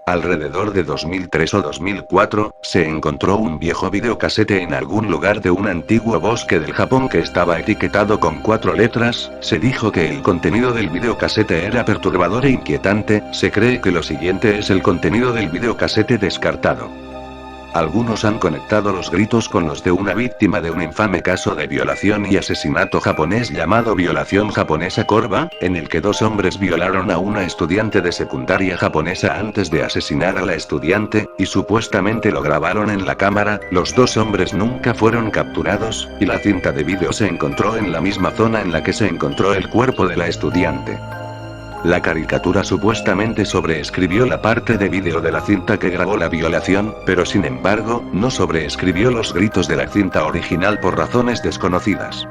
Alrededor de 2003 o 2004, se encontró un viejo videocasete en algún lugar de un antiguo bosque del Japón que estaba etiquetado con 4 letras. Se dijo que el contenido del videocasete era perturbador e inquietante. Se cree que lo siguiente es el contenido del videocasete descartado. Algunos han conectado los gritos con los de una víctima de un infame caso de violación y asesinato japonés llamado Violación Japonesa Korba, en el que 2 hombres violaron a una estudiante de secundaria japonesa antes de asesinar a la estudiante, y supuestamente lo grabaron en la cámara. Los 2 hombres nunca fueron capturados, y la cinta de vídeo se encontró en la misma zona en la que se encontró el cuerpo de la estudiante. La caricatura supuestamente sobreescribió la parte de vídeo de la cinta que grabó la violación, pero sin embargo, no sobreescribió los gritos de la cinta original por razones desconocidas.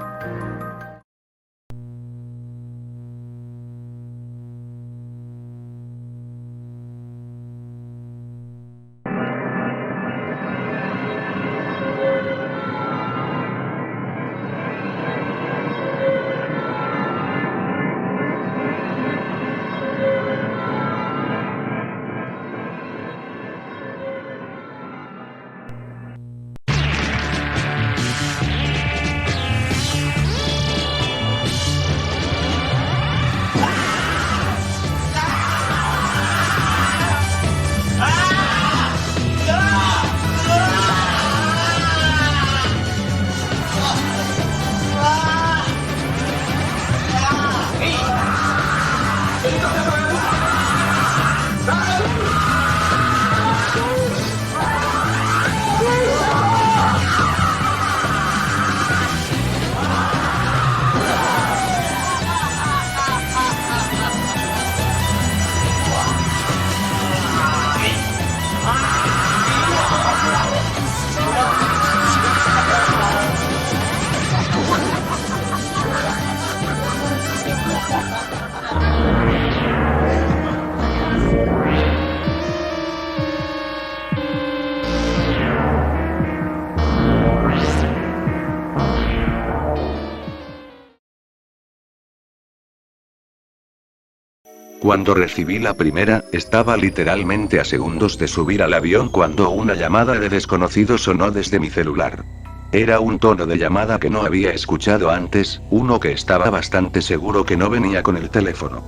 Cuando recibí la primera, estaba literalmente a segundos de subir al avión cuando una llamada de desconocido sonó desde mi celular. Era un tono de llamada que no había escuchado antes, uno que estaba bastante seguro que no venía con el teléfono.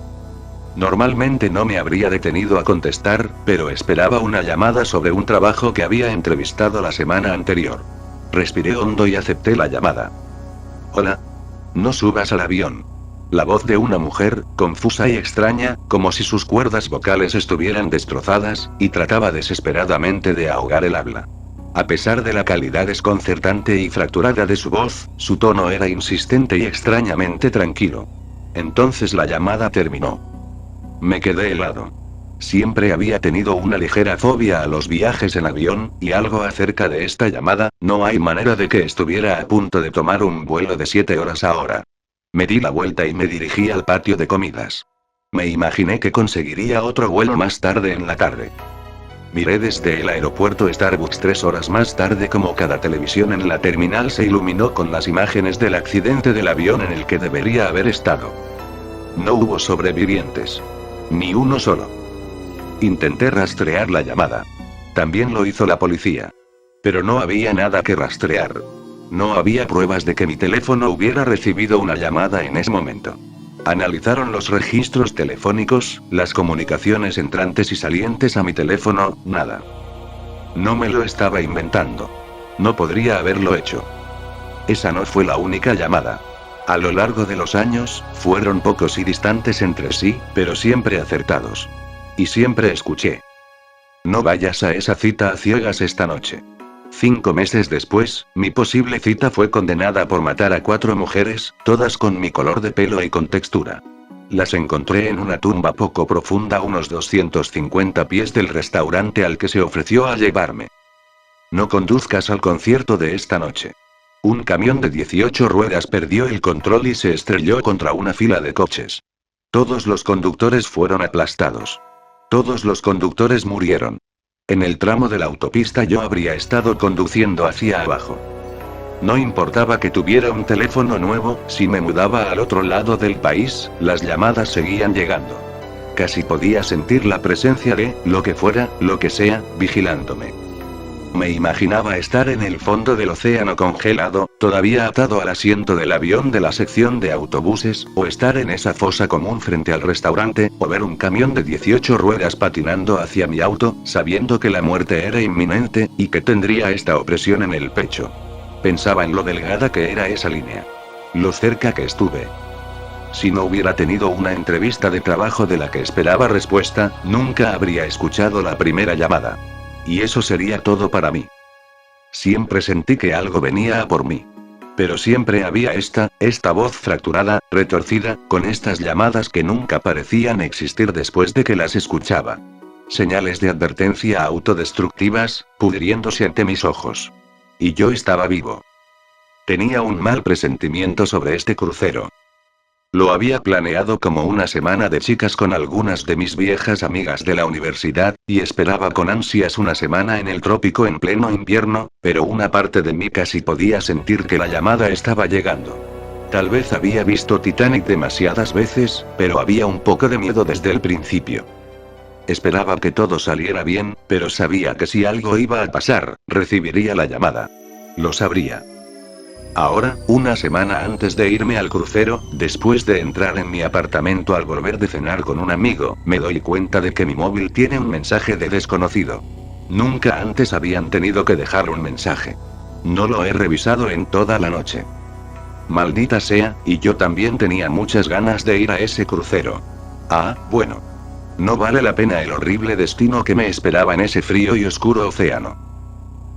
Normalmente no me habría detenido a contestar, pero esperaba una llamada sobre un trabajo que había entrevistado la semana anterior. Respiré hondo y acepté la llamada. Hola. No subas al avión. La voz de una mujer, confusa y extraña, como si sus cuerdas vocales estuvieran destrozadas, y trataba desesperadamente de ahogar el habla. A pesar de la calidad desconcertante y fracturada de su voz, su tono era insistente y extrañamente tranquilo. Entonces la llamada terminó. Me quedé helado. Siempre había tenido una ligera fobia a los viajes en avión, y algo acerca de esta llamada, no hay manera de que estuviera a punto de tomar un vuelo de 7 horas ahora. Me di la vuelta y me dirigí al patio de comidas. Me imaginé que conseguiría otro vuelo más tarde en la tarde. Miré desde el aeropuerto Starbucks 3 horas más tarde como cada televisión en la terminal se iluminó con las imágenes del accidente del avión en el que debería haber estado. No hubo sobrevivientes. Ni uno solo. Intenté rastrear la llamada. También lo hizo la policía. Pero no había nada que rastrear. No había pruebas de que mi teléfono hubiera recibido una llamada en ese momento. Analizaron los registros telefónicos, las comunicaciones entrantes y salientes a mi teléfono, nada. No me lo estaba inventando. No podría haberlo hecho. Esa no fue la única llamada. A lo largo de los años, fueron pocos y distantes entre sí, pero siempre acertados. Y siempre escuché. No vayas a esa cita a ciegas esta noche. 5 meses después, mi posible cita fue condenada por matar a 4 mujeres, todas con mi color de pelo y con textura. Las encontré en una tumba poco profunda a unos 250 pies del restaurante al que se ofreció a llevarme. No conduzcas al concierto de esta noche. Un camión de 18 ruedas perdió el control y se estrelló contra una fila de coches. Todos los conductores fueron aplastados. Todos los conductores murieron. En el tramo de la autopista yo habría estado conduciendo hacia abajo. No importaba que tuviera un teléfono nuevo, si me mudaba al otro lado del país, las llamadas seguían llegando. Casi podía sentir la presencia de, lo que fuera, lo que sea, vigilándome. Me imaginaba estar en el fondo del océano congelado, todavía atado al asiento del avión de la sección de autobuses, o estar en esa fosa común frente al restaurante, o ver un camión de 18 ruedas patinando hacia mi auto, sabiendo que la muerte era inminente, y que tendría esta opresión en el pecho. Pensaba en lo delgada que era esa línea. Lo cerca que estuve. Si no hubiera tenido una entrevista de trabajo de la que esperaba respuesta, nunca habría escuchado la primera llamada. Y eso sería todo para mí. Siempre sentí que algo venía a por mí. Pero siempre había esta voz fracturada, retorcida, con estas llamadas que nunca parecían existir después de que las escuchaba. Señales de advertencia autodestructivas, pudriéndose ante mis ojos. Y yo estaba vivo. Tenía un mal presentimiento sobre este crucero. Lo había planeado como una semana de chicas con algunas de mis viejas amigas de la universidad, y esperaba con ansias una semana en el trópico en pleno invierno, pero una parte de mí casi podía sentir que la llamada estaba llegando. Tal vez había visto Titanic demasiadas veces, pero había un poco de miedo desde el principio. Esperaba que todo saliera bien, pero sabía que si algo iba a pasar, recibiría la llamada. Lo sabría. Ahora, una semana antes de irme al crucero, después de entrar en mi apartamento al volver de cenar con un amigo, me doy cuenta de que mi móvil tiene un mensaje de desconocido. Nunca antes habían tenido que dejar un mensaje. No lo he revisado en toda la noche. Maldita sea, y yo también tenía muchas ganas de ir a ese crucero. Ah, bueno. No vale la pena el horrible destino que me esperaba en ese frío y oscuro océano.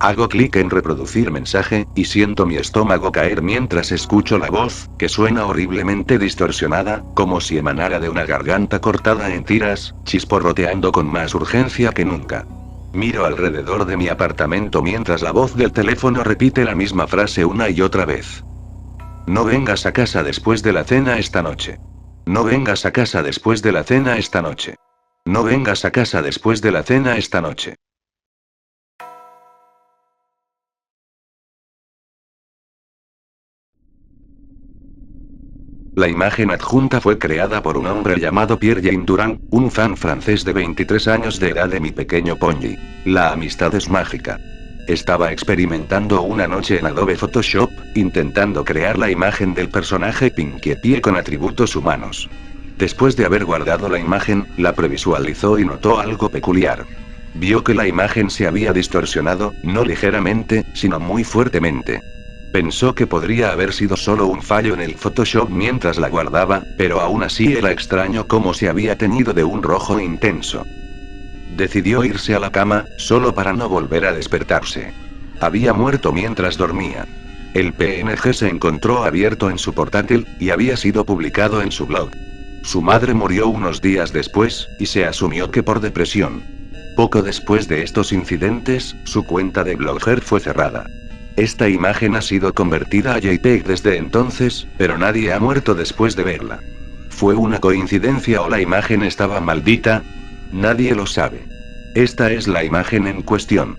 Hago clic en reproducir mensaje, y siento mi estómago caer mientras escucho la voz, que suena horriblemente distorsionada, como si emanara de una garganta cortada en tiras, chisporroteando con más urgencia que nunca. Miro alrededor de mi apartamento mientras la voz del teléfono repite la misma frase una y otra vez. No vengas a casa después de la cena esta noche. No vengas a casa después de la cena esta noche. No vengas a casa después de la cena esta noche. La imagen adjunta fue creada por un hombre llamado Pierre-Jean Durand, un fan francés de 23 años de edad de mi pequeño Ponji. La amistad es mágica. Estaba experimentando una noche en Adobe Photoshop, intentando crear la imagen del personaje Pinkie Pie con atributos humanos. Después de haber guardado la imagen, la previsualizó y notó algo peculiar. Vio que la imagen se había distorsionado, no ligeramente, sino muy fuertemente. Pensó que podría haber sido solo un fallo en el Photoshop mientras la guardaba, pero aún así era extraño cómo se había teñido de un rojo intenso. Decidió irse a la cama, solo para no volver a despertarse. Había muerto mientras dormía. El PNG se encontró abierto en su portátil, y había sido publicado en su blog. Su madre murió unos días después, y se asumió que por depresión. Poco después de estos incidentes, su cuenta de Blogger fue cerrada. Esta imagen ha sido convertida a JPEG desde entonces, pero nadie ha muerto después de verla. ¿Fue una coincidencia o la imagen estaba maldita? Nadie lo sabe. Esta es la imagen en cuestión.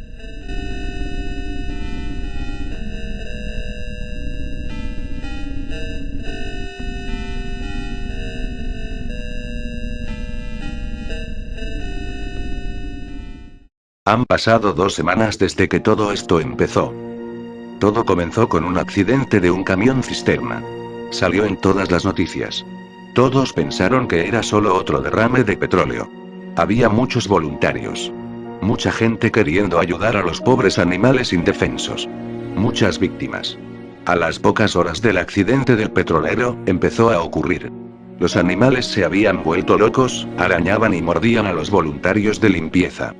Han pasado 2 semanas desde que todo esto empezó. Todo comenzó con un accidente de un camión cisterna. Salió en todas las noticias. Todos pensaron que era solo otro derrame de petróleo. Había muchos voluntarios. Mucha gente queriendo ayudar a los pobres animales indefensos. Muchas víctimas. A las pocas horas del accidente del petrolero, empezó a ocurrir. Los animales se habían vuelto locos, arañaban y mordían a los voluntarios de limpieza.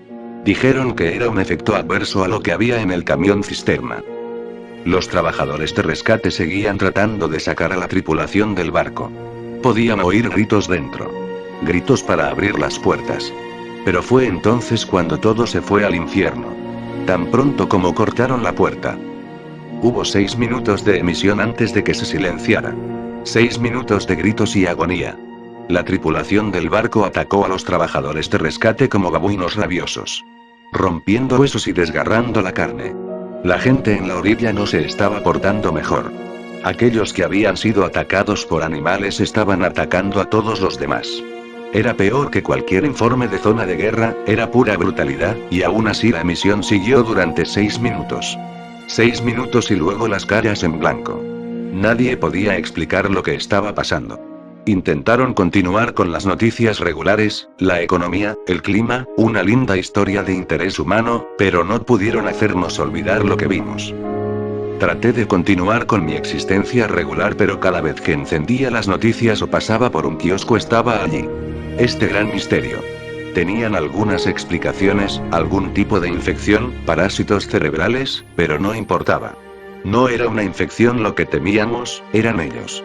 Dijeron que era un efecto adverso a lo que había en el camión cisterna. Los trabajadores de rescate seguían tratando de sacar a la tripulación del barco. Podían oír gritos dentro. Gritos para abrir las puertas. Pero fue entonces cuando todo se fue al infierno. Tan pronto como cortaron la puerta. Hubo 6 minutos de emisión antes de que se silenciara. 6 minutos de gritos y agonía. La tripulación del barco atacó a los trabajadores de rescate como babuinos rabiosos. Rompiendo huesos y desgarrando la carne. La gente en la orilla no se estaba portando mejor. Aquellos que habían sido atacados por animales estaban atacando a todos los demás. Era peor que cualquier informe de zona de guerra, era pura brutalidad, y aún así la misión siguió durante 6 minutos. 6 minutos y luego las caras en blanco. Nadie podía explicar lo que estaba pasando. Intentaron continuar con las noticias regulares, la economía, el clima, una linda historia de interés humano, pero no pudieron hacernos olvidar lo que vimos. Traté de continuar con mi existencia regular, pero cada vez que encendía las noticias o pasaba por un kiosco estaba allí. Este gran misterio. Tenían algunas explicaciones, algún tipo de infección, parásitos cerebrales, pero no importaba. No era una infección lo que temíamos, eran ellos.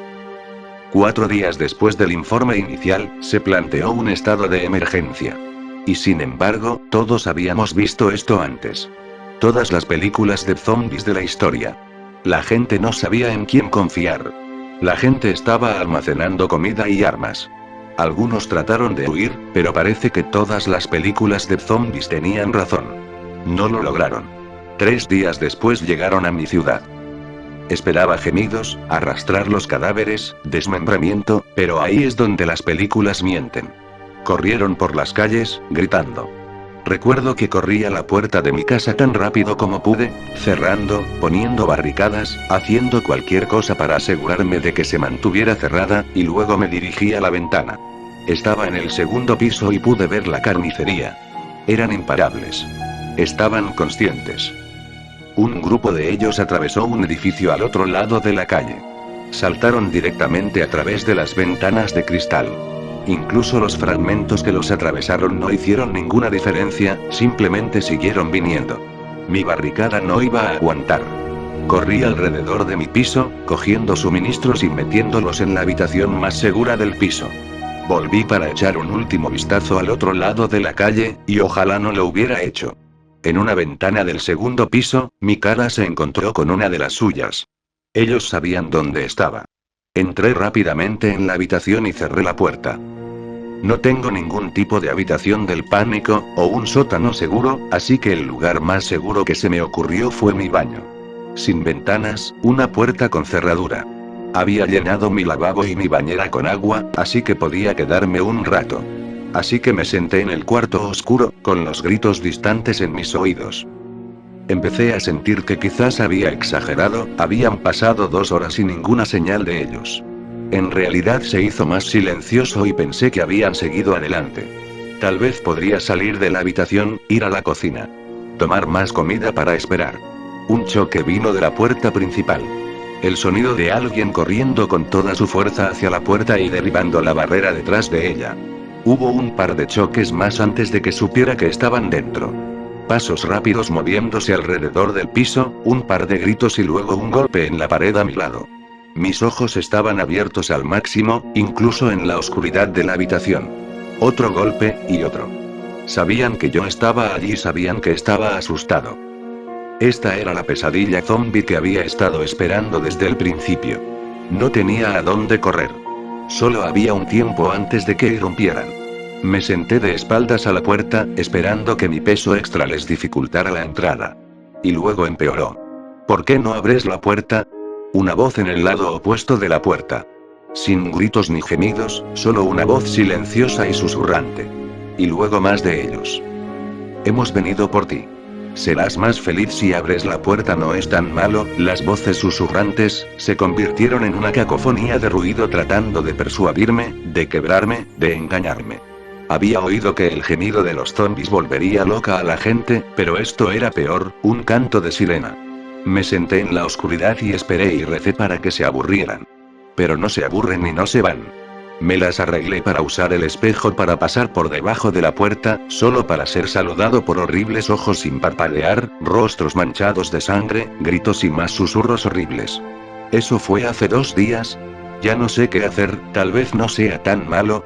4 días después del informe inicial, se planteó un estado de emergencia. Y sin embargo, todos habíamos visto esto antes. Todas las películas de zombies de la historia. La gente no sabía en quién confiar. La gente estaba almacenando comida y armas. Algunos trataron de huir, pero parece que todas las películas de zombies tenían razón. No lo lograron. 3 días después llegaron a mi ciudad. Esperaba gemidos, arrastrar los cadáveres, desmembramiento, pero ahí es donde las películas mienten. Corrieron por las calles, gritando. Recuerdo que corrí a la puerta de mi casa tan rápido como pude, cerrando, poniendo barricadas, haciendo cualquier cosa para asegurarme de que se mantuviera cerrada, y luego me dirigí a la ventana. Estaba en el 2.º piso y pude ver la carnicería. Eran imparables. Estaban conscientes. Un grupo de ellos atravesó un edificio al otro lado de la calle. Saltaron directamente a través de las ventanas de cristal. Incluso los fragmentos que los atravesaron no hicieron ninguna diferencia, simplemente siguieron viniendo. Mi barricada no iba a aguantar. Corrí alrededor de mi piso, cogiendo suministros y metiéndolos en la habitación más segura del piso. Volví para echar un último vistazo al otro lado de la calle, y ojalá no lo hubiera hecho. En una ventana del 2.º piso, mi cara se encontró con una de las suyas. Ellos sabían dónde estaba. Entré rápidamente en la habitación y cerré la puerta. No tengo ningún tipo de habitación del pánico, o un sótano seguro, así que el lugar más seguro que se me ocurrió fue mi baño. Sin ventanas, una puerta con cerradura. Había llenado mi lavabo y mi bañera con agua, así que podía quedarme un rato. Así que me senté en el cuarto oscuro, con los gritos distantes en mis oídos. Empecé a sentir que quizás había exagerado, habían pasado 2 horas y ninguna señal de ellos. En realidad se hizo más silencioso y pensé que habían seguido adelante. Tal vez podría salir de la habitación, ir a la cocina. Tomar más comida para esperar. Un choque vino de la puerta principal. El sonido de alguien corriendo con toda su fuerza hacia la puerta y derribando la barrera detrás de ella. Hubo un par de choques más antes de que supiera que estaban dentro. Pasos rápidos moviéndose alrededor del piso, un par de gritos y luego un golpe en la pared a mi lado. Mis ojos estaban abiertos al máximo, incluso en la oscuridad de la habitación. Otro golpe, y otro. Sabían que yo estaba allí, sabían que estaba asustado. Esta era la pesadilla zombie que había estado esperando desde el principio. No tenía a dónde correr. Solo había un tiempo antes de que irrumpieran. Me senté de espaldas a la puerta, esperando que mi peso extra les dificultara la entrada. Y luego empeoró. ¿Por qué no abres la puerta? Una voz en el lado opuesto de la puerta. Sin gritos ni gemidos, solo una voz silenciosa y susurrante. Y luego más de ellos. Hemos venido por ti. Serás más feliz si abres la puerta, no es tan malo. Las voces susurrantes se convirtieron en una cacofonía de ruido tratando de persuadirme, de quebrarme, de engañarme. Había oído que el gemido de los zombies volvería loca a la gente, pero esto era peor, un canto de sirena. Me senté en la oscuridad y esperé y recé para que se aburrieran. Pero no se aburren y no se van. Me las arreglé para usar el espejo para pasar por debajo de la puerta, solo para ser saludado por horribles ojos sin parpadear, rostros manchados de sangre, gritos y más susurros horribles. Eso fue hace 2 días. Ya no sé qué hacer, tal vez no sea tan malo,